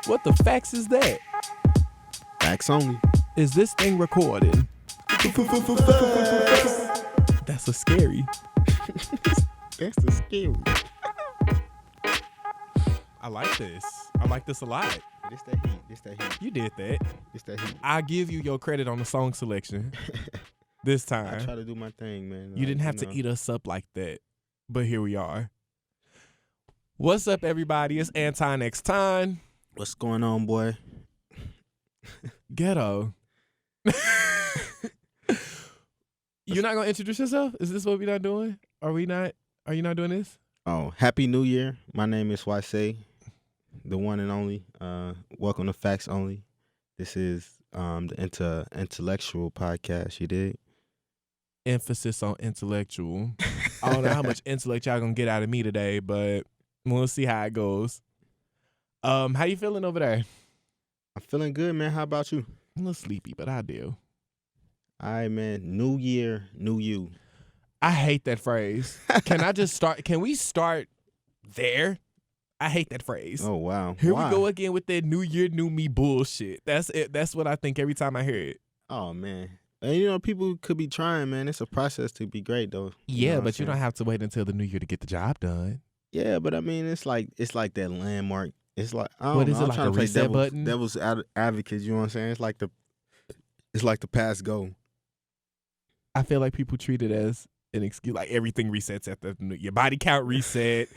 What the fax is that? Facts only. Is this thing recording? That's a scary. That's the scary. I like this. I like this a lot. This that heat. This that heat. You did that. This that heat. I give you your credit on the song selection this I time. try to do my thing, man. You didn't have to eat us up like that, but here we are. What's up, everybody? It's Anton X Time. What's going on, boy? Ghetto. You're not gonna introduce yourself? Is this what we're not doing? Are we not? Are you not doing this? Oh, Happy New Year. My name is Ysaye, the one and only. Welcome to Facts Only. This is the intellectual podcast, you dig? Emphasis on intellectual. I don't know how much intellect y'all gonna get out of me today, but we'll see how it goes. How you feeling over there? I'm feeling good, man. How about you? I'm a little sleepy, but I do. All right, man. New year, new you. I hate that phrase. Can I just start? Can we start there? I hate that phrase. Oh, wow. Here Why? we go again with that new year, new me bullshit. That's it. That's what I think every time I hear it. Oh, man. And, you know, people could be trying, man. It's a process to be great, though. Yeah, know but you don't have to wait until the new year to get the job done. Yeah, but I mean, it's like that landmark. It's like, I don't What know. is it, I'm like trying a to play reset button? devil's advocate. You know what I'm saying? It's like the past go. I feel like people treat it as an excuse, like everything resets at your body count reset.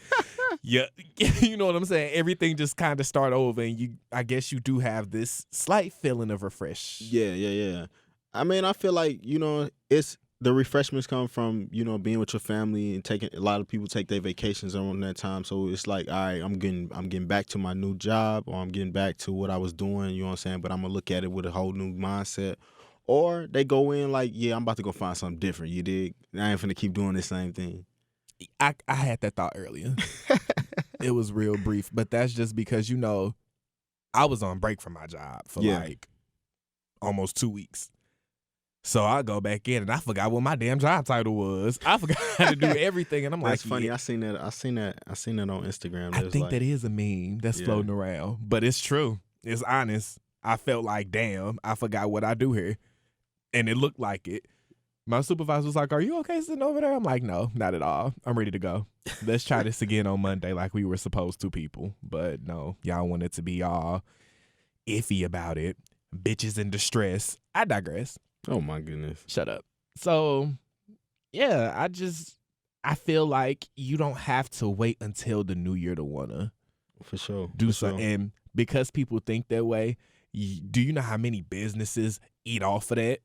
Yeah, you know what I'm saying? Everything just kind of start over, and I guess you do have this slight feeling of refresh. Yeah. I mean, I feel like, you know, it's the refreshments come from, you know, being with your family and taking. A lot of people take their vacations around that time, so it's like, all right, I'm getting back to my new job, or I'm getting back to what I was doing. You know what I'm saying? But I'm gonna look at it with a whole new mindset. Or they go in like, yeah, I'm about to go find something different. You dig? I ain't finna keep doing the same thing. I had that thought earlier. It was real brief, but that's just because, you know, I was on break from my job for like almost 2 weeks. So I go back in and I forgot what my damn job title was. I forgot how to do everything, and I'm That's like, funny. yeah. I seen that on Instagram. I think that is a meme that's floating around, but it's true. It's honest. I felt like, damn, I forgot what I do here, and it looked like it. My supervisor was like, "Are you okay sitting over there?" I'm like, "No, not at all. I'm ready to go. Let's try this again on Monday like we were supposed to, people." But no, y'all wanted to be all iffy about it. Bitches in distress. I digress. Oh my goodness. Shut up. So, yeah, I feel like you don't have to wait until the new year to wanna For sure. do something. And because people think that way, do you know how many businesses eat off of that?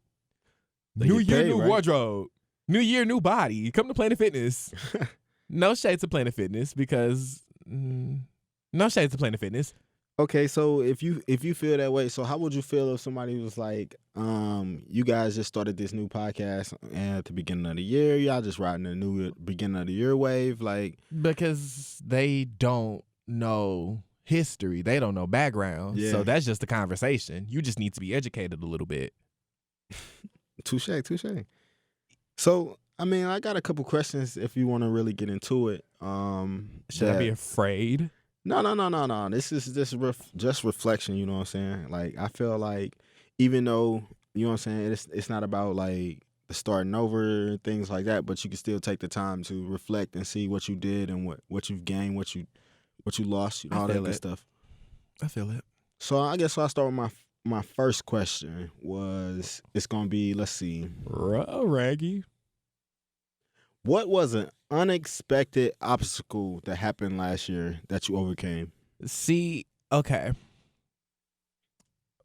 New year, new wardrobe. New year, new body. Come to Planet Fitness. No shade to Planet Fitness because no shade to Planet Fitness. Okay, so if you feel that way, so how would you feel if somebody was like, you guys just started this new podcast at the beginning of the year, y'all just riding the new beginning of the year wave, like, because they don't know history, they don't know background, so that's just the conversation. You just need to be educated a little bit. Touche. So, I mean, I got a couple questions if you want to really get into it. Should I be afraid? No. This is just reflection, you know what I'm saying? Like, I feel like even though, you know what I'm saying, it's not about like the starting over and things like that, but you can still take the time to reflect and see what you did and what you've gained, what you lost, all that good stuff. I feel it. So I guess I'll start with my first question it's going to be, let's see. Raggy. What was an unexpected obstacle that happened last year that you overcame? See, okay.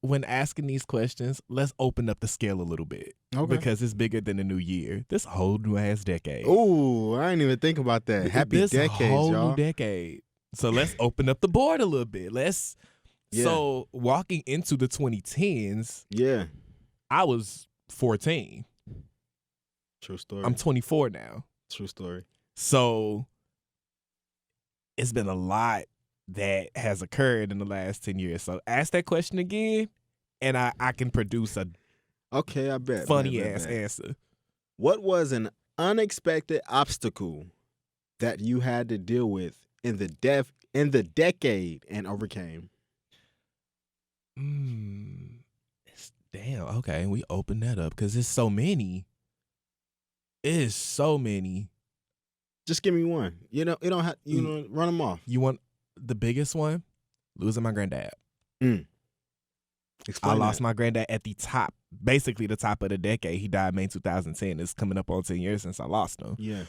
When asking these questions, let's open up the scale a little bit. Okay. Because it's bigger than the new year. This whole new ass decade. Ooh, I didn't even think about that. Happy decade, y'all. This whole new decade. So let's open up the board a little bit. So walking into the 2010s, I was 14. True story. I'm 24 now. True story. So it's been a lot that has occurred in the last 10 years. So ask that question again, and I can produce a I bet funny ass answer. What was an unexpected obstacle that you had to deal with in the decade and overcame? Damn. Okay, we open that up because it's so many. It is so many. Just give me one. You know, it don't have. You know, run them off. You want the biggest one? Losing my granddad. Explain I lost that. my granddad at the top, basically the top of the decade. He died May 2010. It's coming up on 10 years since I lost him. Yeah.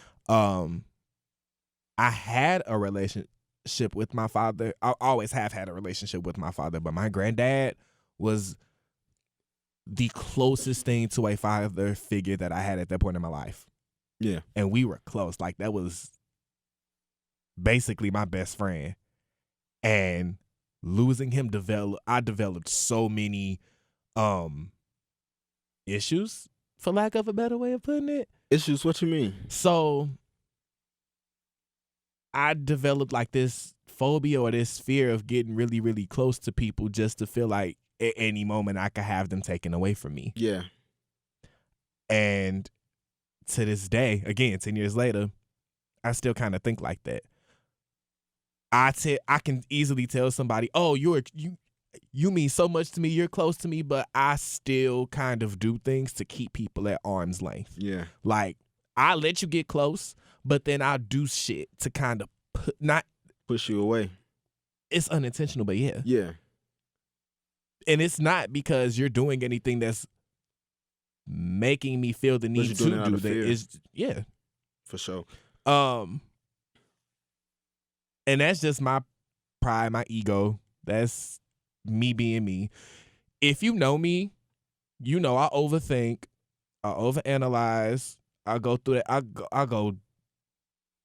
I had a relationship with my father. I always have had a relationship with my father, but my granddad was the closest thing to a father figure that I had at that point in my life. Yeah. And we were close. Like, that was basically my best friend. And losing him, I developed so many issues, for lack of a better way of putting it. Issues? What you mean? So I developed like this phobia or this fear of getting really, really close to people just to feel like at any moment I could have them taken away from me. Yeah. And to this day, again, 10 years later, I still kind of think like that. I can easily tell somebody, oh, you mean so much to me, you're close to me, but I still kind of do things to keep people at arm's length. Yeah. Like, I let you get close, but then I do shit to kind of push you away. It's unintentional, but yeah. Yeah. And it's not because you're doing anything that's making me feel the need to do that. It's, yeah. For sure. And that's just my pride, my ego. That's me being me. If you know me, you know I overthink, I overanalyze, I go through that.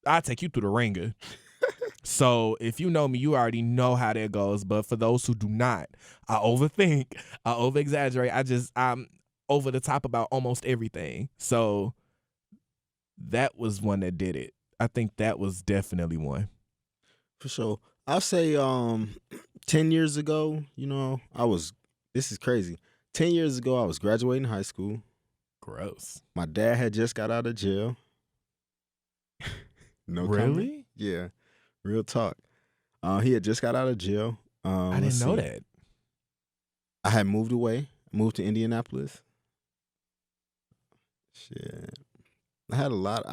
I take you through the ringer. So if you know me, you already know how that goes. But for those who do not, I overthink, I overexaggerate. I'm over the top about almost everything. So that was one that did it. I think that was definitely one. For sure. I'll say 10 years ago, this is crazy. 10 years ago, I was graduating high school. Gross. My dad had just got out of jail. No really? Comment. Yeah. Real talk. He had just got out of jail. I didn't know that. I had moved away. Moved to Indianapolis. Shit. I had a lot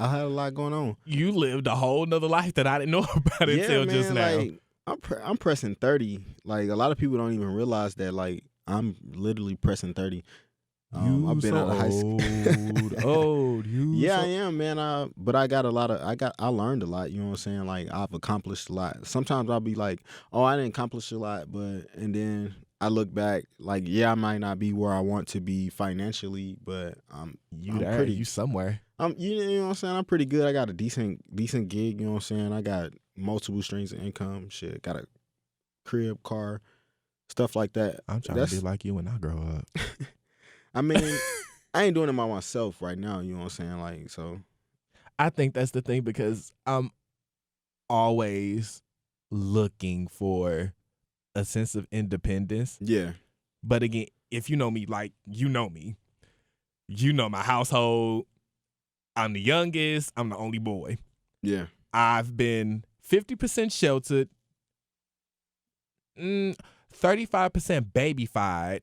going on. You lived a whole nother life that I didn't know about until just now. Like, I'm pressing 30. Like, a lot of people don't even realize that. Like, I'm literally pressing 30. I've been out of high school. I am, man. But I learned a lot. You know what I'm saying? Like, I've accomplished a lot. Sometimes I'll be like, oh, I didn't accomplish a lot, and then I look back, like, yeah, I might not be where I want to be financially, but I'm pretty. You somewhere. You know what I'm saying? I'm pretty good. I got a decent gig. You know what I'm saying? I got multiple streams of income. Shit, got a crib, car, stuff like that. I'm trying to be like you when I grow up. I mean, I ain't doing it by myself right now. You know what I'm saying? Like, so. I think that's the thing, because I'm always looking for a sense of independence. Yeah. But again, if you know me, like, you know me, you know my household. I'm the youngest. I'm the only boy. Yeah. I've been 50% sheltered, 35% babyfied,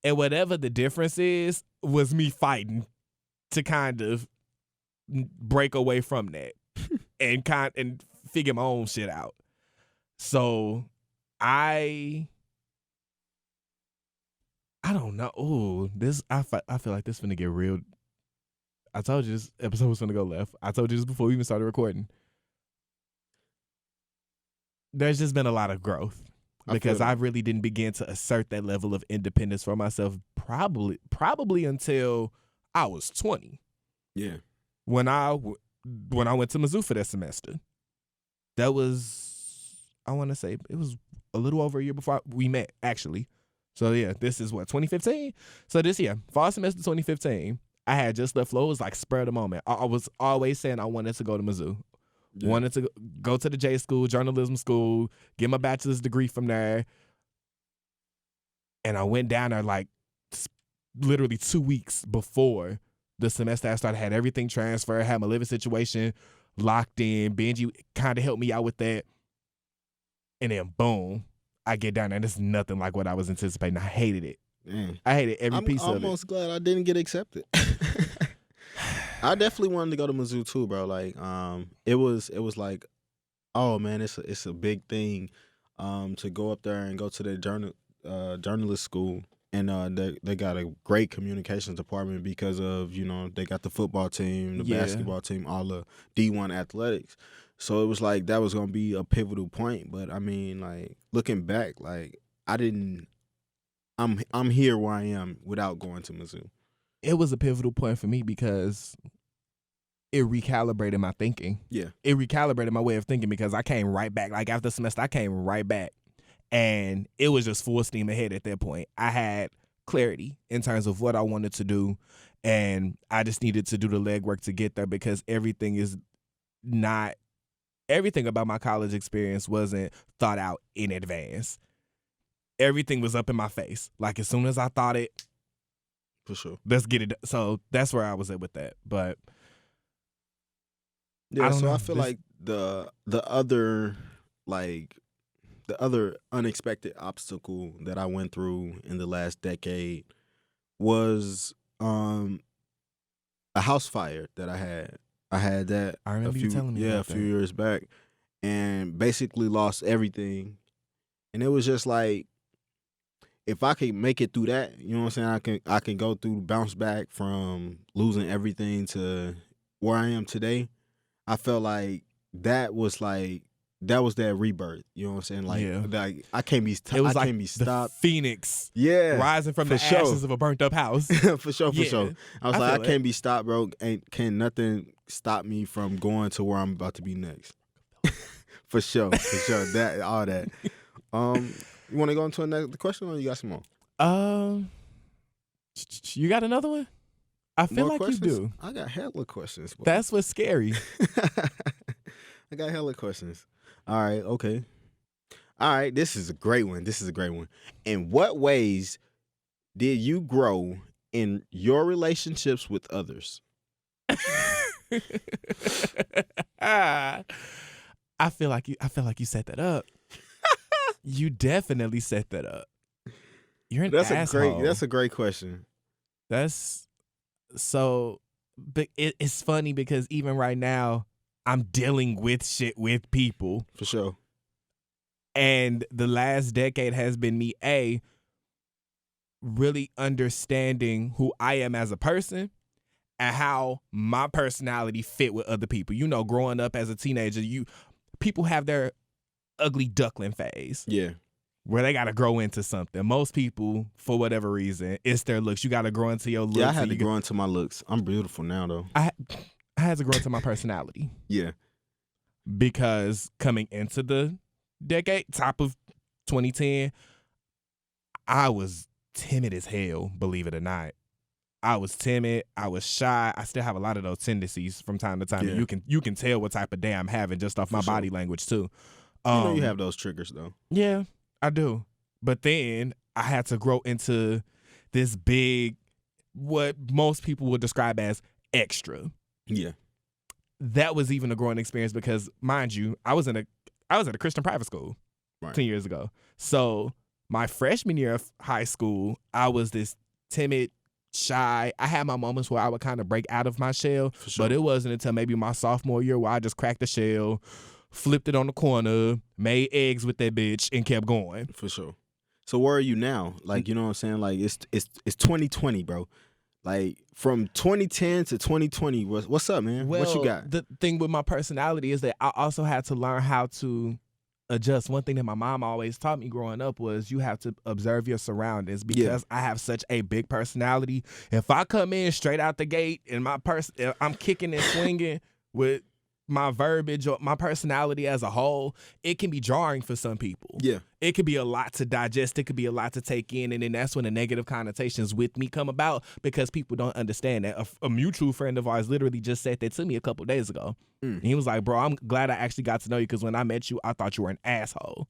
and whatever the difference is was me fighting to kind of break away from that and figure my own shit out. So I don't know. Ooh, I feel like this finna get real. I told you this episode was gonna go left. I told you this before we even started recording. There's just been a lot of growth because I really didn't begin to assert that level of independence for myself probably until I was 20. Yeah. When I went to Mizzou for that semester. That was, I want to say, it was a little over a year before we met, actually. So yeah, this is what, 2015? So this year, fall semester 2015. I had just left Flo. It was like spur of the moment. I was always saying I wanted to go to Mizzou. Yeah. Wanted to go to the J school, journalism school, get my bachelor's degree from there. And I went down there like literally 2 weeks before the semester I started. Had everything transferred, had my living situation locked in. Benji kind of helped me out with that. And then boom, I get down there and it's nothing like what I was anticipating. I hated it. Man. I hated every piece of it. I'm almost glad I didn't get accepted. I definitely wanted to go to Mizzou too, bro. Like, it was like, oh man, it's a big thing, to go up there and go to the journalist school, and they got a great communications department because of they got the football team, the basketball team, all the D1 athletics. So it was like that was gonna be a pivotal point. But I mean, like looking back, like I'm here where I am without going to Mizzou. It was a pivotal point for me because it recalibrated my thinking. Yeah. It recalibrated my way of thinking because I came right back. Like after the semester, I came right back. And it was just full steam ahead at that point. I had clarity in terms of what I wanted to do. And I just needed to do the legwork to get there because everything about my college experience wasn't thought out in advance. Everything was up in my face. Like as soon as I thought it, for sure, let's get it. So that's where I was at with that. But yeah, I feel like the other unexpected obstacle that I went through in the last decade was a house fire that I had. I had that. I remember you telling me. A few years back, and basically lost everything. And it was just like, if I could make it through that, you know what I'm saying? I can go through, bounce back from losing everything to where I am today. I felt like that was that rebirth. You know what I'm saying? Like I can't be stopped. The phoenix, rising from the sure. ashes of a burnt up house. for sure. I was like, I can't be stopped, bro. Can nothing stop me from going to where I'm about to be next. for sure. That all that. You want to go into another question, or you got some more? You got another one? I feel like questions? you do. I got hella questions. Boy. That's what's scary. I got hella questions. All right, okay. All right, this is a great one. In what ways did you grow in your relationships with others? I feel like you set that up. You definitely set that up. You're an asshole. That's a great question. That's so. But it's funny because even right now, I'm dealing with shit with people. For sure. And the last decade has been me, really understanding who I am as a person and how my personality fit with other people. You know, growing up as a teenager, people have their ugly duckling phase. Yeah. Where they got to grow into something. Most people, for whatever reason, it's their looks. You got to grow into your looks. Yeah, I had to grow into my looks. I'm beautiful now, though. I had to grow into my personality. Yeah. Because coming into the decade, top of 2010, I was timid as hell, believe it or not. I was timid. I was shy. I still have a lot of those tendencies from time to time. Yeah. You can tell what type of day I'm having just off my body language, too. You have those triggers, though. Yeah, I do. But then I had to grow into this big, what most people would describe as extra. Yeah. That was even a growing experience because, mind you, I was at a Christian private school 10 years ago. So my freshman year of high school, I was this timid, shy. I had my moments where I would kind of break out of my shell, but it wasn't until maybe my sophomore year where I just cracked the shell, flipped it on the corner, made eggs with that bitch, and kept going. For sure. So where are you now? Like, you know what I'm saying? Like, it's 2020, bro. Like, from 2010 to 2020, what's up, man? Well, what you got? The thing with my personality is that I also had to learn how to adjust. One thing that my mom always taught me growing up was you have to observe your surroundings because I have such a big personality. If I come in straight out the gate and I'm kicking and swinging with my verbiage or my personality as a whole, it can be jarring for some people. Yeah. It could be a lot to digest. It could be a lot to take in. And then that's when the negative connotations with me come about because people don't understand that. A mutual friend of ours literally just said that to me a couple days ago. And he was like, bro, I'm glad I actually got to know you because when I met you, I thought you were an asshole.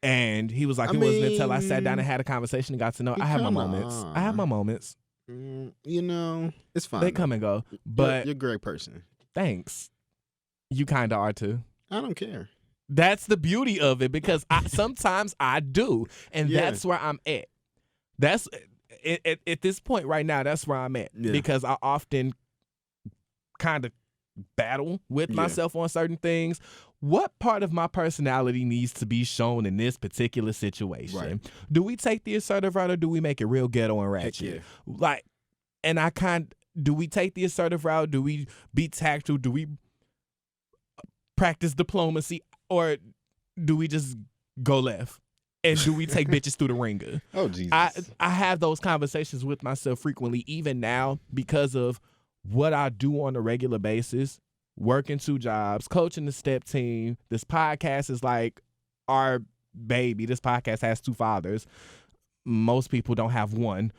And he was like, it wasn't until I sat down and had a conversation and got to know. I have my moments. I have my moments. You know, it's fine. They come and go. But you're a great person. Thanks. You kind of are too. I don't care. That's the beauty of it, because sometimes I do, and that's where I'm at. That's at this point right now. That's where I'm at, because I often kind of battle with myself on certain things. What part of my personality needs to be shown in this particular situation? Right. Do we take the assertive route, or do we make it real ghetto and ratchet? Like, and do we take the assertive route? Do we be tactful? Do we practice diplomacy, or do we just go left? And do we take bitches through the ringer? Oh, Jesus. I have those conversations with myself frequently, even now, because of what I do on a regular basis, working 2 jobs, coaching the step team. This podcast is like our baby. This podcast has 2 fathers. Most people don't have one.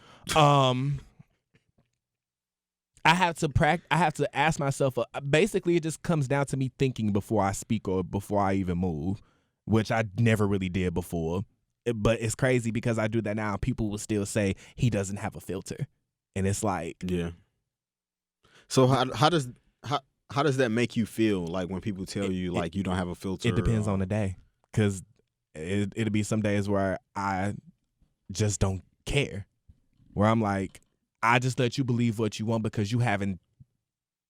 I have to ask myself, basically it just comes down to me thinking before I speak or before I even move, which I never really did before. But it's crazy because I do that now. People will still say he doesn't have a filter. And it's like, yeah. So how does that make you feel, like when people tell you like you don't have a filter? It depends on the day, because it'll be some days where I just don't care, where I'm like, I just let you believe what you want because you haven't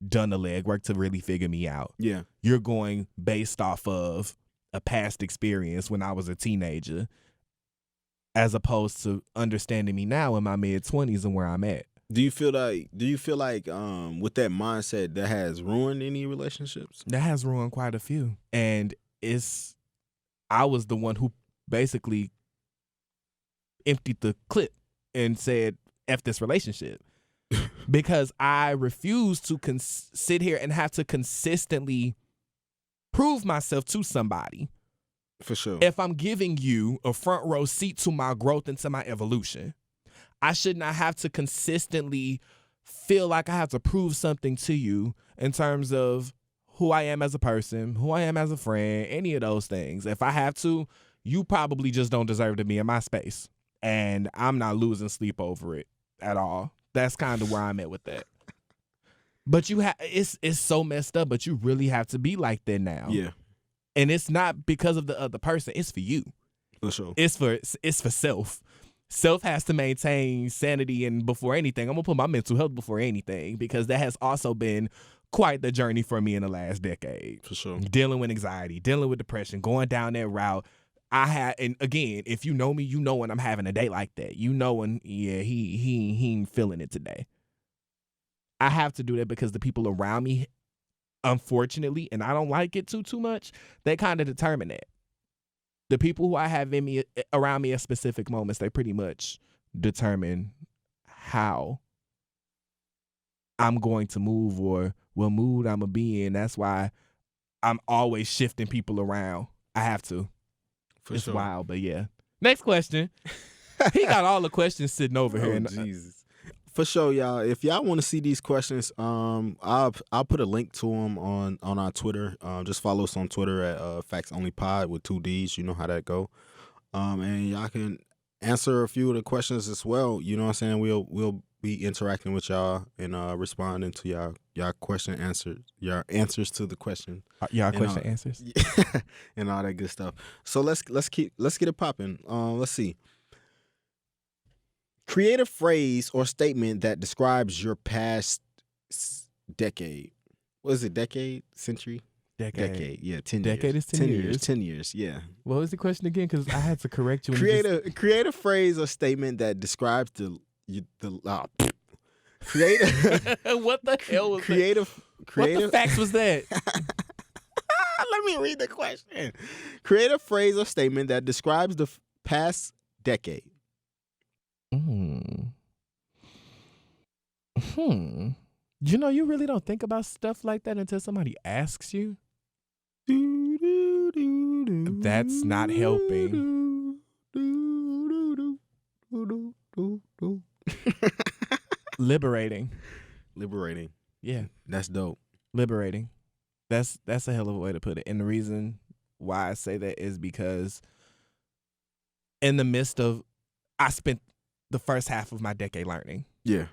done the legwork to really figure me out. Yeah. You're going based off of a past experience when I was a teenager, as opposed to understanding me now in my mid-20s and where I'm at. Do you feel like with that mindset that has ruined any relationships? That has ruined quite a few. And I was the one who basically emptied the clip and said, F this relationship. Because I refuse to sit here and have to consistently prove myself to somebody. For sure. If I'm giving you a front row seat to my growth and to my evolution, I should not have to consistently feel like I have to prove something to you in terms of who I am as a person, who I am as a friend, any of those things. If I have to, you probably just don't deserve to be in my space. And I'm not losing sleep over it at all. That's kind of where I'm at with that. But it's so messed up, but you really have to be like that now. Yeah. And it's not because of the other person. It's for you. For sure. It's for self. Self has to maintain sanity, and before anything, I'm going to put my mental health before anything, because that has also been quite the journey for me in the last decade. For sure. Dealing with anxiety, dealing with depression, going down that route. And again, if you know me, you know when I'm having a day like that. You know when, he ain't feeling it today. I have to do that because the people around me, unfortunately, and I don't like it too much, they kind of determine that. The people who I have around me at specific moments, they pretty much determine how I'm going to move or what mood I'm going to be in. That's why I'm always shifting people around. I have to. It's sure. Wild, but yeah. Next question. He got all the questions sitting over here. Jesus. For sure, y'all. If y'all want to see these questions, I'll put a link to them on our Twitter. Just follow us on Twitter at Facts Only Pod with 2 Ds. You know how that go. And y'all can answer a few of the questions as well. You know what I'm saying? We'll be interacting with y'all and responding to y'all question answers, your answers to the question. Y'all question answers, and all that good stuff. So let's get it popping. Let's see. Create a phrase or statement that describes your past decade. What is it? Decade? Century? Decade. Yeah, 10 years. Decade is 10 years. 10 years, yeah. What was the question again? Because I had to correct you. Create a phrase or statement that describes create a, what the hell was that? What the facts was that? Let me read the question. Create a phrase or statement that describes the past decade. You know, you really don't think about stuff like that until somebody asks you. That's not helping. Liberating. Yeah. That's dope. Liberating. That's a hell of a way to put it. And the reason why I say that is because in the midst of, I spent the first half of my decade learning. Yeah.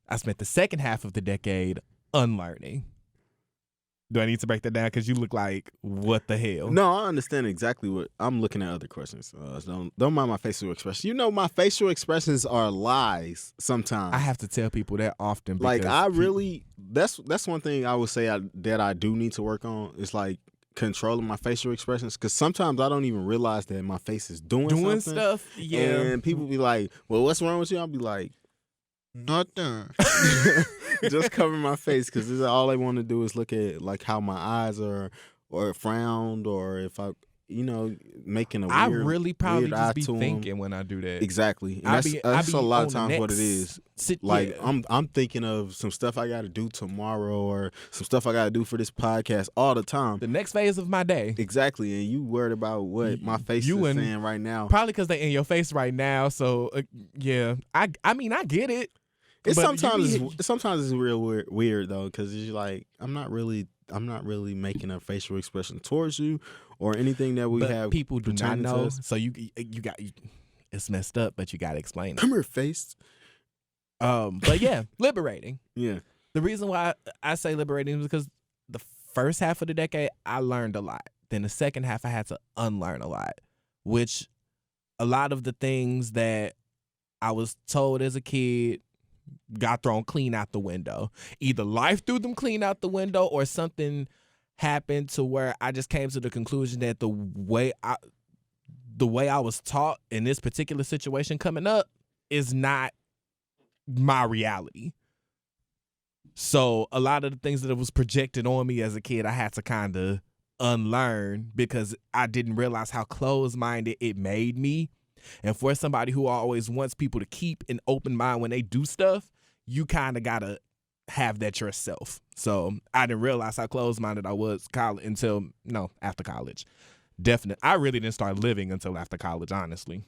I spent the second half of the decade unlearning. Do I need to break that down? Because you look like, what the hell? No, I understand exactly what I'm looking at. Other questions. Don't mind my facial expressions. You know, my facial expressions are lies sometimes. I have to tell people that often. Like I really, that's one thing I would say that I do need to work on. Is like controlling my facial expressions, because sometimes I don't even realize that my face is doing something. Stuff. Yeah, and people be like, "Well, what's wrong with you?" I'll be like, "Nothing." Just cover my face, because all I want to do is look at like how my eyes are, or frowned, or if I, making a weird. I really probably weird just be to thinking when I do that. Exactly, and that's a lot of times what it is. I'm thinking of some stuff I got to do tomorrow, or some stuff I got to do for this podcast all the time. The next phase of my day. Exactly, and you worried about what my face is saying right now. Probably because they in your face right now. So yeah, I mean I get it. It's sometimes it's real weird though, because it's like I'm not really making a facial expression towards you or anything that we have. People do not know, so you got it's messed up, but you got to explain it. Come here, face. But yeah, liberating. Yeah. The reason why I say liberating is because the first half of the decade I learned a lot. Then the second half I had to unlearn a lot, which a lot of the things that I was told as a kid got thrown clean out the window. Either life threw them clean out the window, or something happened to where I just came to the conclusion that the way I was taught in this particular situation coming up is not my reality. So a lot of the things that was projected on me as a kid, I had to kind of unlearn, because I didn't realize how closed-minded it made me. And for somebody who always wants people to keep an open mind when they do stuff, you kind of got to have that yourself. So I didn't realize how closed-minded I was after college. Definitely. I really didn't start living until after college, honestly.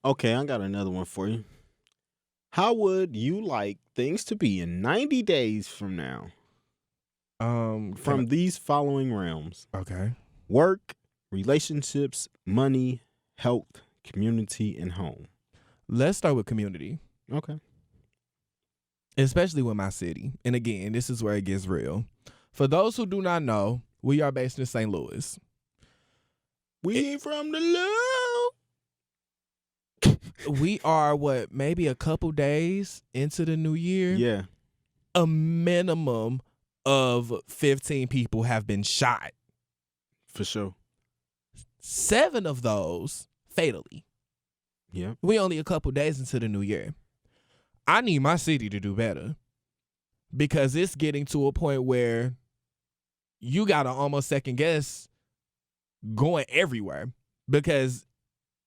Okay, I got another one for you. How would you like things to be in 90 days from now? From these following realms. Okay. Work, relationships, money, health, community, and home. Let's start with community. Okay. Especially with my city. And again, this is where it gets real. For those who do not know, we are based in St. Louis. We from the low. We are maybe a couple days into the new year? Yeah. A minimum of 15 people have been shot. For sure. 7 of those fatally. Yeah. We only a couple days into the new year. I need my city to do better, because it's getting to a point where you got to almost second guess going everywhere, because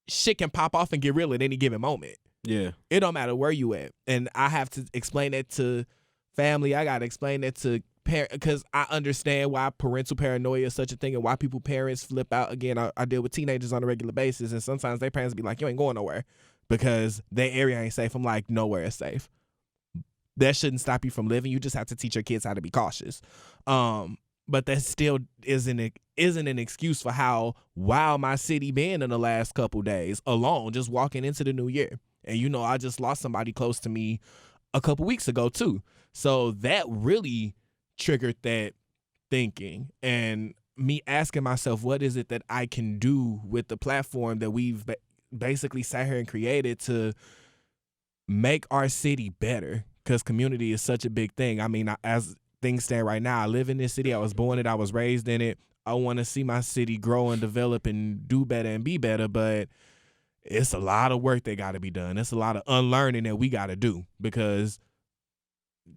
shit can pop off and get real at any given moment. Yeah. It don't matter where you at. And I have to explain that to family. I got to explain that to parents, because I understand why parental paranoia is such a thing and why parents flip out. Again, I deal with teenagers on a regular basis, and sometimes their parents be like, you ain't going nowhere because their area ain't safe. I'm like, nowhere is safe. That shouldn't stop you from living. You just have to teach your kids how to be cautious. But that still isn't an excuse for how wild my city been in the last couple days alone, just walking into the new year. And I just lost somebody close to me a couple weeks ago too. So that really triggered that thinking, and me asking myself, what is it that I can do with the platform that we've basically sat here and created to make our city better? Because community is such a big thing. I mean, as things stand right now, I live in this city. I was born in it. I was raised in it. I want to see my city grow and develop and do better and be better, but it's a lot of work that got to be done. It's a lot of unlearning that we got to do, because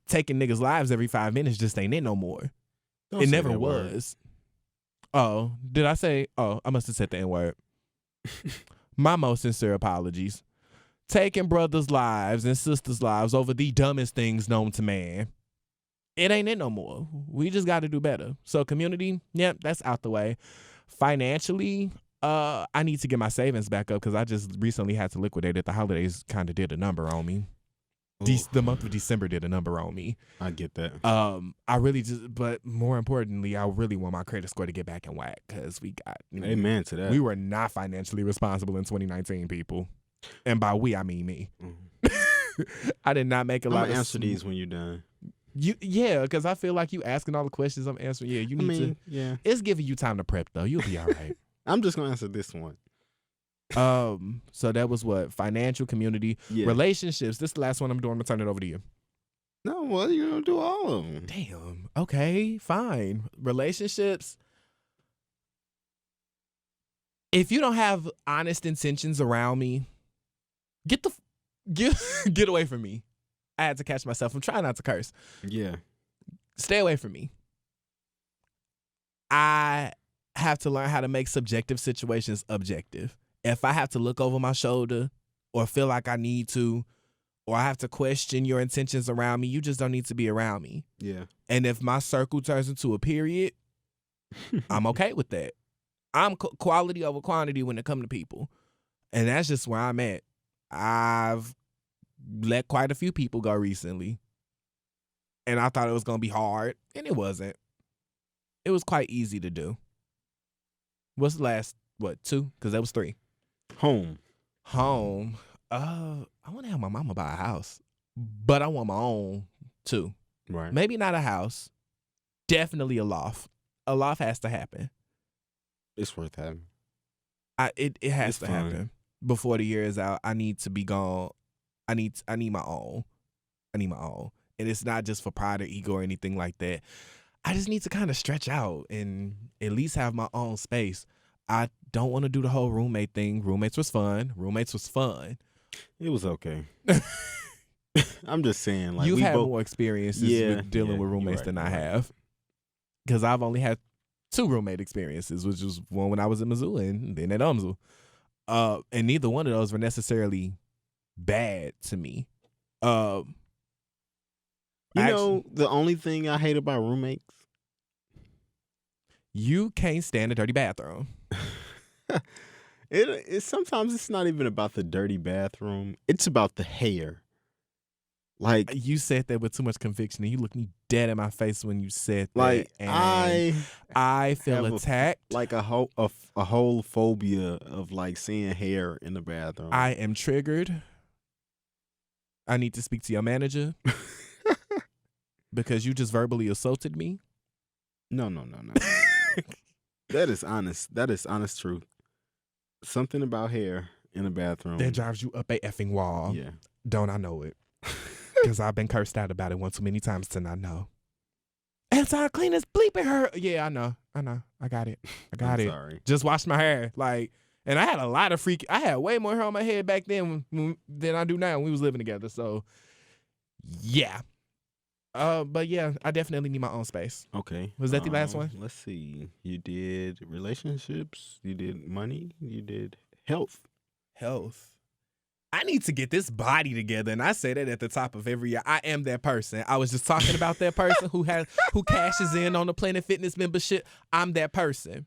taking niggas' lives every 5 minutes just ain't it no more. It never was. Oh, did I say? Oh, I must have said the N-word. My most sincere apologies. Taking brothers' lives and sisters' lives over the dumbest things known to man. It ain't it no more. We just got to do better. So community, that's out the way. Financially, I need to get my savings back up, because I just recently had to liquidate it. The holidays kind of did a number on me. The month of December did a number on me. I get that. I really but more importantly, I really want my credit score to get back in whack, because we got. Amen to that. We were not financially responsible in 2019, people. And by we, I mean me. Mm-hmm. I did not make a lot of. Answer these when you're done. Because I feel like you asking all the questions I'm answering. Yeah, you need to. Yeah. It's giving you time to prep though. You'll be all right. I'm just gonna answer this one. So that was what? Financial, community, relationships. This is the last one I'm doing. I'm gonna turn it over to you. No, well, you're gonna do all of them. Damn. Okay, fine. Relationships. If you don't have honest intentions around me, get away from me. I had to catch myself. I'm trying not to curse. Yeah. Stay away from me. I have to learn how to make subjective situations objective. If I have to look over my shoulder or feel like I need to, or I have to question your intentions around me, you just don't need to be around me. Yeah. And if my circle turns into a period, I'm okay with that. I'm quality over quantity when it comes to people. And that's just where I'm at. I've let quite a few people go recently. And I thought it was going to be hard. And it wasn't. It was quite easy to do. What's the last, 2? Because that was 3. Home. I want to have my mama buy a house. But I want my own, too. Right. Maybe not a house. Definitely a loft. A loft has to happen. It's worth having. It has to happen. Before the year is out, I need to be gone. I need my own. And it's not just for pride or ego or anything like that. I just need to kind of stretch out and at least have my own space. I don't want to do the whole roommate thing. Roommates was fun. It was okay. I'm just saying, like, you've had more experiences with dealing with roommates than I have. Because I've only had 2 roommate experiences, which was one when I was in Missoula and then at UMSL. And neither one of those were necessarily bad to me. The only thing I hate about roommates? You can't stand a dirty bathroom. It sometimes it's not even about the dirty bathroom. It's about the hair. Like, you said that with too much conviction, and you looked me dead in my face when you said that. Like, and I feel attacked. A whole phobia of like seeing hair in the bathroom. I am triggered. I need to speak to your manager because you just verbally assaulted me. No. That is honest. That is honest truth. Something about hair in the bathroom that drives you up a effing wall. Yeah. Don't I know it? Because I've been cursed out about it one too many times to not know. Anton, clean this bleeping her. Yeah, I know. I got it. Sorry. Just washed my hair. And I had a lot of I had way more hair on my head back then than I do now when we was living together. So, yeah. But yeah, I definitely need my own space. Okay. Was that the last one? Let's see. You did relationships. You did money. You did health. I need to get this body together, and I say that at the top of every year. I am that person. I was just talking about that person who cashes in on the Planet Fitness membership. I'm that person.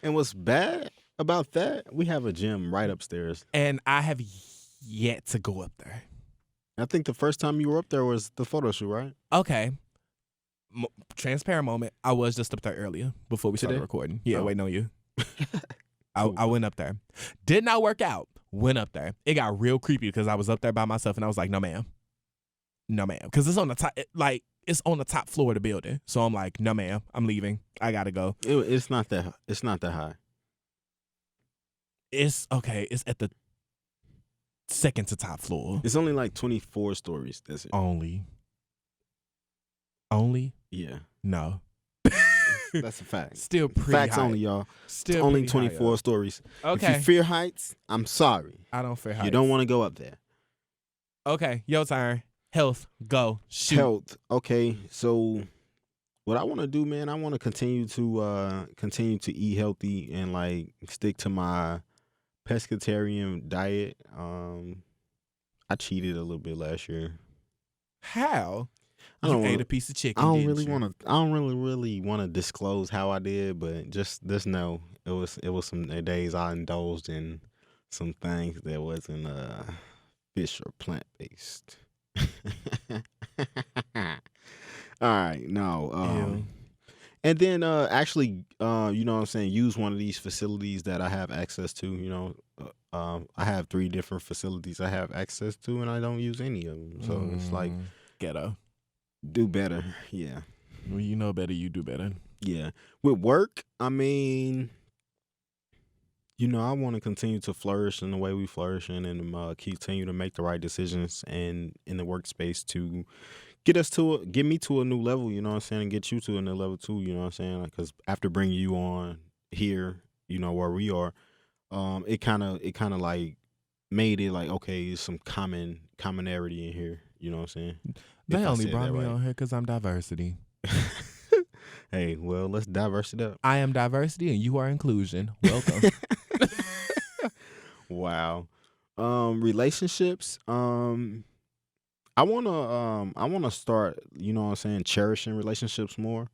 And what's bad about that? We have a gym right upstairs, and I have yet to go up there. I think the first time you were up there was the photo shoot, right? Okay. Transparent moment. I was just up there earlier before we started recording. Yeah, waiting on you. I went up there. Did not work out. Went up there. It got real creepy because I was up there by myself and I was like, no, ma'am. Because it's on the top, it's on the top floor of the building. So I'm like, no, ma'am. I'm leaving. I gotta go. It's not that high. It's okay. It's at the second to top floor. It's only like 24 stories. That's it. Only? Yeah. No. That's a fact. Still pretty Facts high. only, y'all. Still only 24 stories. Okay. If you fear heights, I'm sorry. I don't fear heights. You don't want to go up there. Okay, your turn. Health, go. Shoot. Health. Okay, so what I want to do, man, I want to continue to eat healthy and like stick to my pescatarian diet. I cheated a little bit last year. How? You ate a piece of chicken. I don't really want to disclose how I did, but just know it was some days I indulged in some things that wasn't fish or plant based. All right, no. And then actually, you know what I'm saying, use one of these facilities that I have access to. You know, I have 3 different facilities I have access to, and I don't use any of them. So it's like ghetto. Do better. Yeah. When you know better, you do better. Yeah. With work, I mean, I want to continue to flourish in the way we flourish and continue to make the right decisions and in the workspace to get me to a new level, you know what I'm saying, and get you to a new level too, you know what I'm saying? Because after bringing you on here, where we are, it kind of like made it like, okay, there's some commonality in here, you know what I'm saying? They If I only said brought that me right. on here because I'm diversity. Hey, well, let's diverse it up. I am diversity and you are inclusion. Welcome. Wow. Relationships. I wanna start, you know what I'm saying, cherishing relationships more.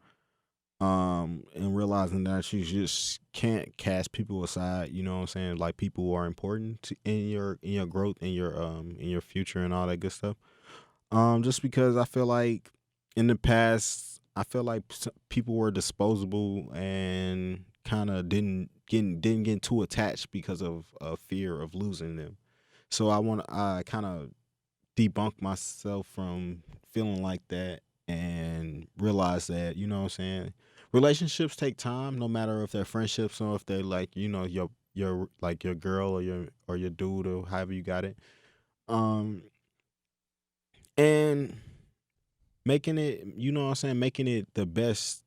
And realizing that you just can't cast people aside, you know what I'm saying? Like people are important in your growth, in your future and all that good stuff. Just because I feel like in the past, I feel like people were disposable and kind of didn't get too attached because of fear of losing them. So I kind of debunk myself from feeling like that and realize that, you know what I'm saying, relationships take time, no matter if they're friendships or if they're like, your like your girl or your dude or however you got it. Um and making it, you know what I'm saying, making it the best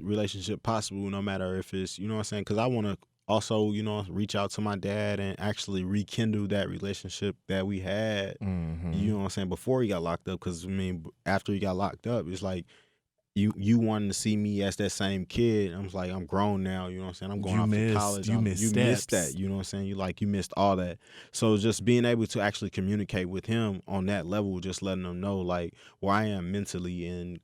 relationship possible, no matter if it's, you know what I'm saying, because I want to also, reach out to my dad and actually rekindle that relationship that we had, you know what I'm saying, before he got locked up. Because I mean, after he got locked up, it's like you wanting to see me as that same kid. I was like, I'm grown now, you know what I'm saying, I'm going off to college. You missed You missed steps. that, you know what I'm saying, you missed all that. So just being able to actually communicate with him on that level, just letting him know like where I am mentally and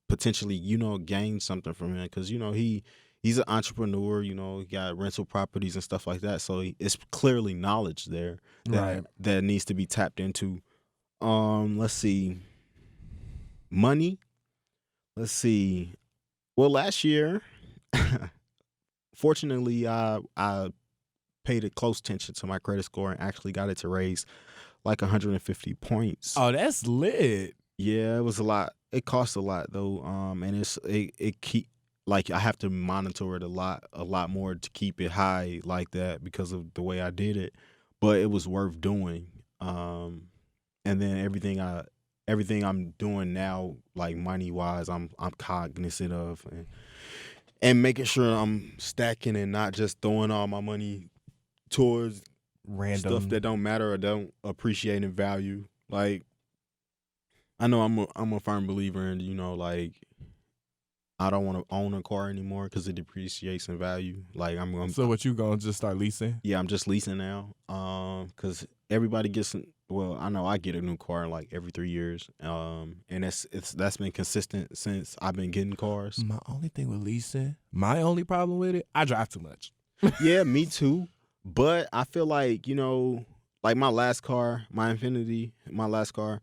potentially, gain something from him, because he's an entrepreneur, he got rental properties and stuff like that. So it's clearly knowledge there that Right. that needs to be tapped into. Let's see, money. Let's see. Well, last year, fortunately, I paid a close attention to my credit score and actually got it to raise like 150 points. Oh, that's lit. Yeah, it was a lot. It costs a lot though. And it keep, like, I have to monitor it a lot more to keep it high like that because of the way I did it. But it was worth doing. And then everything I'm doing now, like money wise, I'm cognizant of and making sure I'm stacking and not just throwing all my money towards Random stuff that don't matter or don't appreciate in value. Like, I know I'm a firm believer in, like, I don't want to own a car anymore because it depreciates in value. Like, So what, you gonna just start leasing? yeah, I'm just leasing now. Because everybody gets, well, I know I get a new car like every 3 years. And that's been consistent since I've been getting cars. My only thing with leasing, my only problem with it, I drive too much. Yeah, me too. But I feel like, like my last car, my Infiniti, my last car,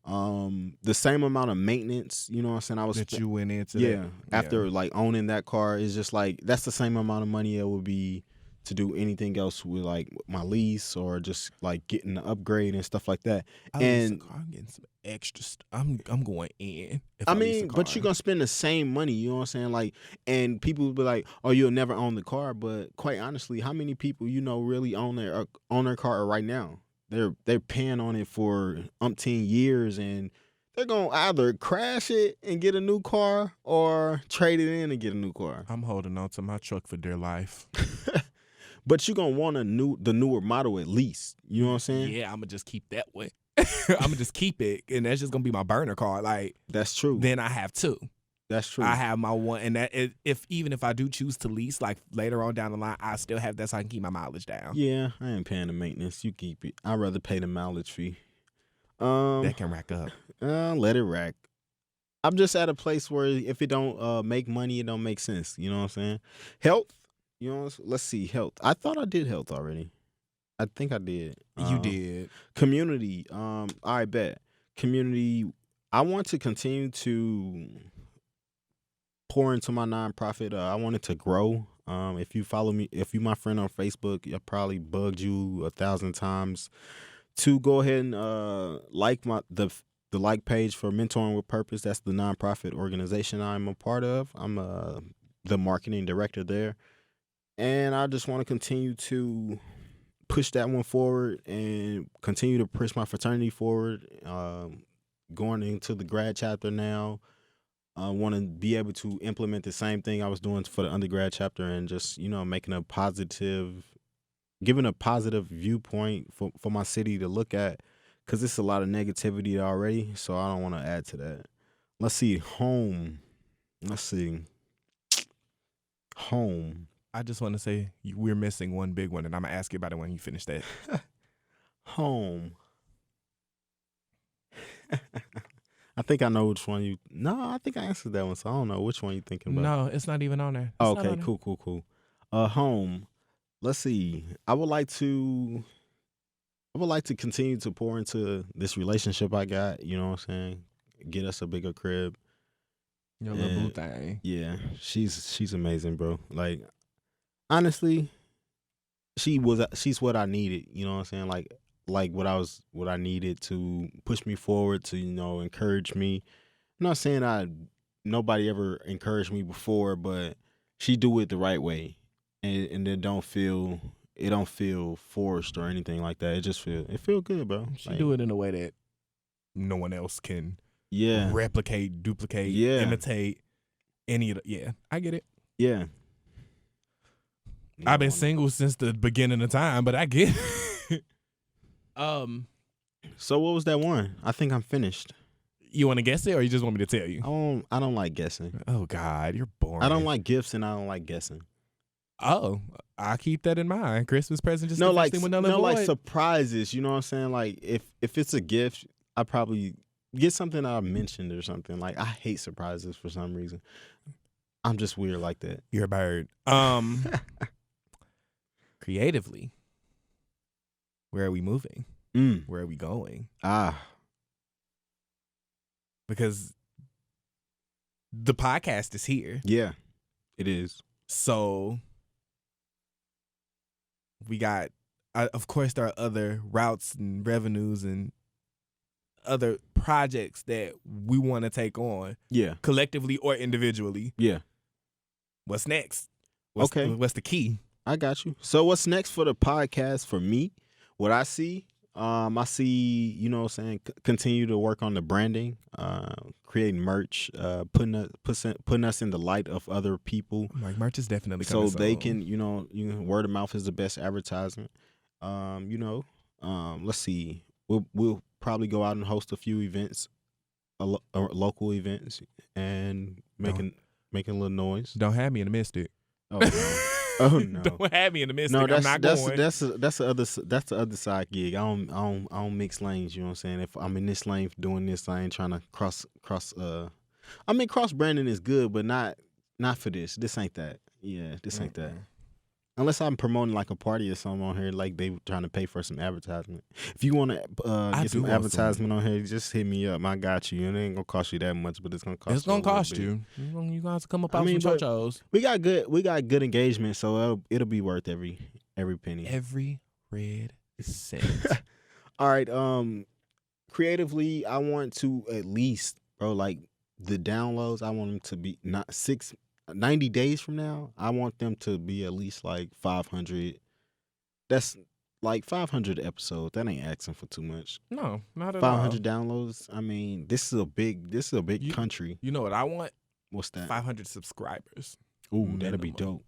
the same amount of maintenance, you know what I'm saying, I was That you went into. yeah, that. after like owning that car, is just like that's the same amount of money it would be to do anything else with like my lease or just like getting the upgrade and stuff like that. I lease a And car, I'm getting some extra I'm going in. If I lease a mean, car. but you're gonna spend the same money, you know what I'm saying? Like, and people will be like, "Oh, you'll never own the car." But quite honestly, how many people really own their car right now? They're paying on it for umpteen years, and they're gonna either crash it and get a new car or trade it in and get a new car. I'm holding on to my truck for dear life. But you're gonna want the newer model at least. You know what I'm saying? Yeah, I'm gonna just keep that one. I'm gonna just keep it, and that's just gonna be my burner car. Like, That's true. then I have two. That's true. I have my one, and that even if I do choose to lease, like later on down the line, I still have that so I can keep my mileage down. Yeah, I ain't paying the maintenance. You keep it. I'd rather pay the mileage fee. Um, That can rack up. Let it rack. I'm just at a place where if it don't make money, it don't make sense. You know what I'm saying? Health. Let's see. Health. I thought I did health already. I think I did. You did. Community. I bet. Community. I want to continue to pour into my nonprofit. I want it to grow. If you follow me, if you my friend on Facebook, I probably bugged you 1,000 times to go ahead and like the like page for Mentoring with Purpose. That's the nonprofit organization I'm a part of. I'm the marketing director there. And I just want to continue to push that one forward and continue to push my fraternity forward. Going into the grad chapter now. I want to be able to implement the same thing I was doing for the undergrad chapter and just, giving a positive viewpoint for my city to look at, because it's a lot of negativity already, so I don't want to add to that. Let's see, home. I just want to say we're missing one big one, and I'm going to ask you about it when you finish that. Home. I think I know which one I think I answered that one, so I don't know which one you're thinking about. No, it's not even on there. Oh, okay, cool. Home. Let's see. I would like to continue to pour into this relationship I got, you know what I'm saying? Get us a bigger crib. Your little boo thing. Yeah, she's amazing, bro. Like, honestly, she's what I needed, you know what I'm saying? Like what I needed to push me forward, to, encourage me. I'm not saying nobody ever encouraged me before, but she do it the right way. And it don't feel forced or anything like that. It feel good, bro. She do it in a way that no one else can Yeah. replicate, duplicate, Yeah. imitate any of the. Yeah, I get it. Yeah. I've been single since the beginning of time, but I get it. So what was that one? I think I'm finished. You want to guess it, or you just want me to tell you? I don't like guessing. Oh God, you're boring. I don't like gifts and I don't like guessing. Oh, I keep that in mind. Christmas present just like like surprises. You know what I'm saying? Like if it's a gift, I probably get something I mentioned or something. Like, I hate surprises for some reason. I'm just weird like that. You're a bird. Creatively, where are we moving? Where are we going? Because the podcast is here. Yeah, it is. So we got, of course, there are other routes and revenues and other projects that we want to take on. Yeah. Collectively or individually. Yeah. What's next? What's the key? I got you. So what's next for the podcast for me? What I see, I see, you know what I'm saying, continue to work on the branding, creating merch, putting us in the light of other people. Like, merch is definitely coming so they can, word of mouth is the best advertisement. Let's see. We'll probably go out and host a few events, local events, and making a little noise. Don't have me in the Mystic. Oh no. Oh no! Don't have me in the Mystic. No, I'm not going. That's the other side gig. I don't mix lanes. You know what I'm saying? If I'm in this lane doing this, I ain't trying to cross. I mean, cross branding is good, but not for this. This ain't that. Yeah, this ain't that. Unless I'm promoting like a party or something on here, like they trying to pay for some advertisement. If you want to get some advertisement on here, just hit me up. I got you. It ain't gonna cost you that much, but it's gonna cost. It's gonna cost you. You guys to come up out some chochos. We got good engagement, so it'll be worth every penny. Every red cent. All right. Creatively, I want to at least, bro, like the downloads. I want them to be 90 days from now, I want them to be at least like 500. That's like 500 episodes. That ain't asking for too much. No, not at 500 downloads. I mean, this is a big country. You know what I want? What's that? 500 subscribers. Ooh, that'd be dope.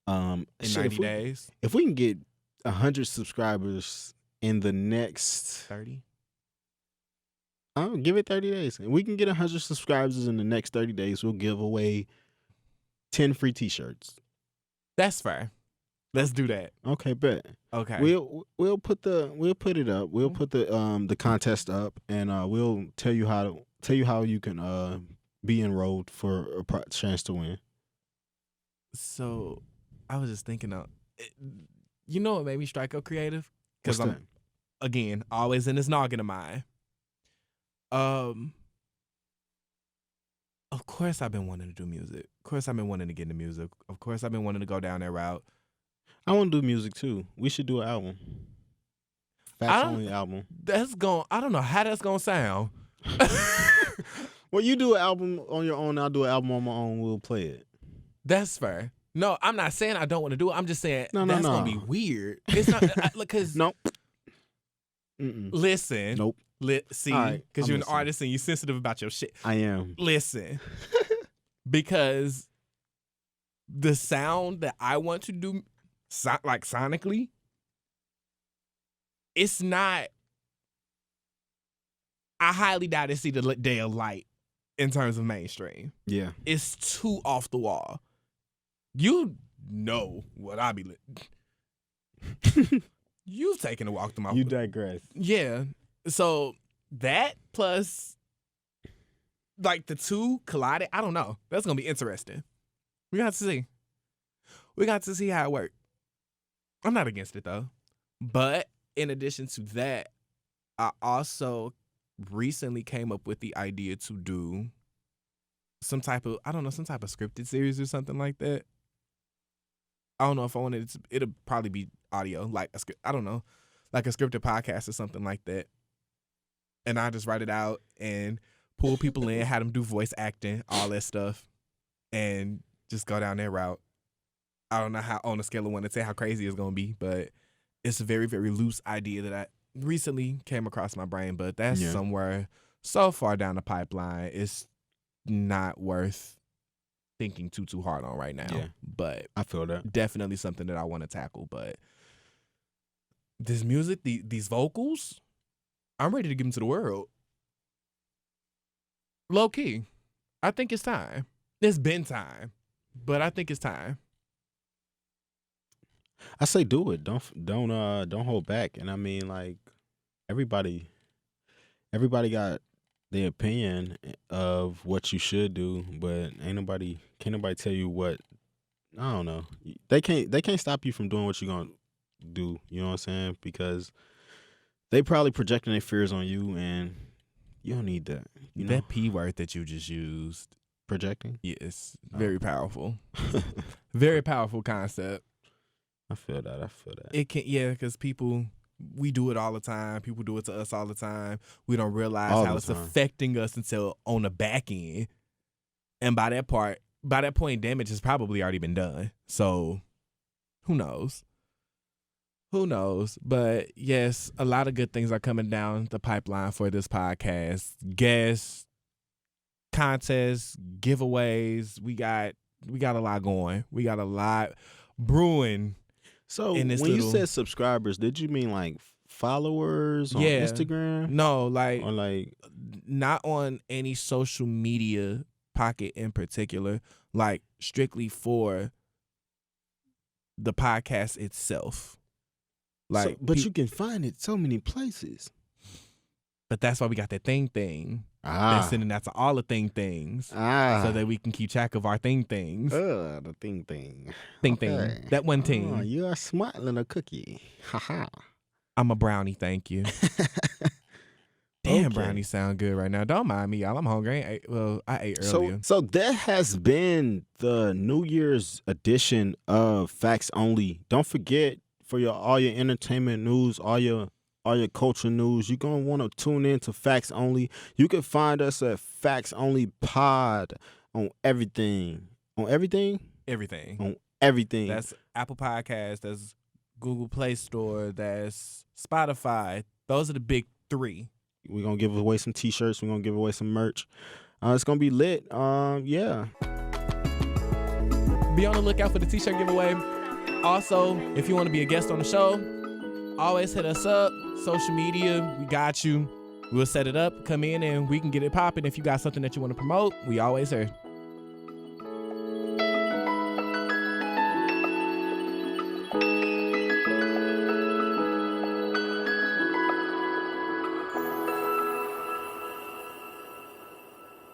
In 90 days. If we can get 100 subscribers in the next 30. I'll give it 30 days. If we can get 100 subscribers in the next 30 days, we'll give away 10 free t-shirts. That's fair. Let's do that. Okay, bet. Okay. We'll put it up. We'll put the contest up, and we'll tell you how you can be enrolled for a chance to win. So, I was just thinking of, you know what made me strike up creative? Because I'm again always in this noggin of mine. Of course, I've been wanting to do music. Of course, I've been wanting to get into music. Of course, I've been wanting to go down that route. I want to do music too. We should do an album. Facts only album. I don't know how that's gonna sound, Well, you do an album on your own. I'll do an album on my own. We'll play it. That's fair. No, I'm not saying I don't want to do it. I'm just saying that's gonna be weird. It's not because Nope. Listen. Nope. See, Right, because you're an listening. artist and you're sensitive about your shit. I am. Listen, because the sound that I want to do, like sonically, it's not. I highly doubt it see the day of light in terms of mainstream. Yeah. It's too off the wall. You know what I be You've taken a walk through my. You digress. Yeah. So that plus like the two collided, I don't know. That's gonna be interesting. We got to see. We got to see how it works. I'm not against it though. But in addition to that, I also recently came up with the idea to do some type of scripted series or something like that. I don't know if I wanted it to, it'll probably be audio, like a script, I don't know, like a scripted podcast or something like that. And I just write it out and pull people in, have them do voice acting, all that stuff, and just go down that route. I don't know how, on a scale of 1 to 10, how crazy it's going to be, but it's a very, very loose idea that I recently came across my brain, but that's somewhere so far down the pipeline. It's not worth thinking too hard on right now. Yeah. But I feel that. Definitely something that I want to tackle. But this music, these vocals, I'm ready to give them to the world. Low key. I think it's time. It's been time, but I think it's time. I say do it. Don't hold back. And I mean, like, everybody got their opinion of what you should do, but can't nobody tell you what. I don't know. They can't stop you from doing what you're gonna do. You know what I'm saying? Because they probably projecting their fears on you, and you don't need that. You know? That P word that you just used, projecting. Yes, very powerful. Very powerful concept. I feel that. It can, because people, we do it all the time. People do it to us all the time. We don't realize how it's affecting us until on the back end. And by that point, damage has probably already been done. So, who knows? Who knows? But yes, a lot of good things are coming down the pipeline for this podcast. Guests, contests, giveaways. We got a lot going. We got a lot brewing. So when you said subscribers, did you mean like followers on Instagram? No, or like not on any social media pocket in particular, like strictly for the podcast itself. Like, but you can find it so many places. But that's why we got that thing. That's sending that to all the things. So that we can keep track of our things. The thing. Thing. That one thing. Oh, you're a smart little cookie. Haha. I'm a brownie, thank you. Damn, brownies sound good right now. Don't mind me, y'all. I'm hungry. I ate earlier. So that has been the New Year's edition of Facts Only. Don't forget, for all your entertainment news, all your culture news, you're going to want to tune in to Facts Only. You can find us at Facts Only Pod on everything. On everything? Everything. On everything. That's Apple Podcasts, that's Google Play Store, that's Spotify. Those are the big 3. We're going to give away some t-shirts. We're going to give away some merch. It's going to be lit. Yeah. Be on the lookout for the t-shirt giveaway. Also, if you want to be a guest on the show, always hit us up. Social media, we got you. We'll set it up, come in, and we can get it popping. If you got something that you want to promote, we always here.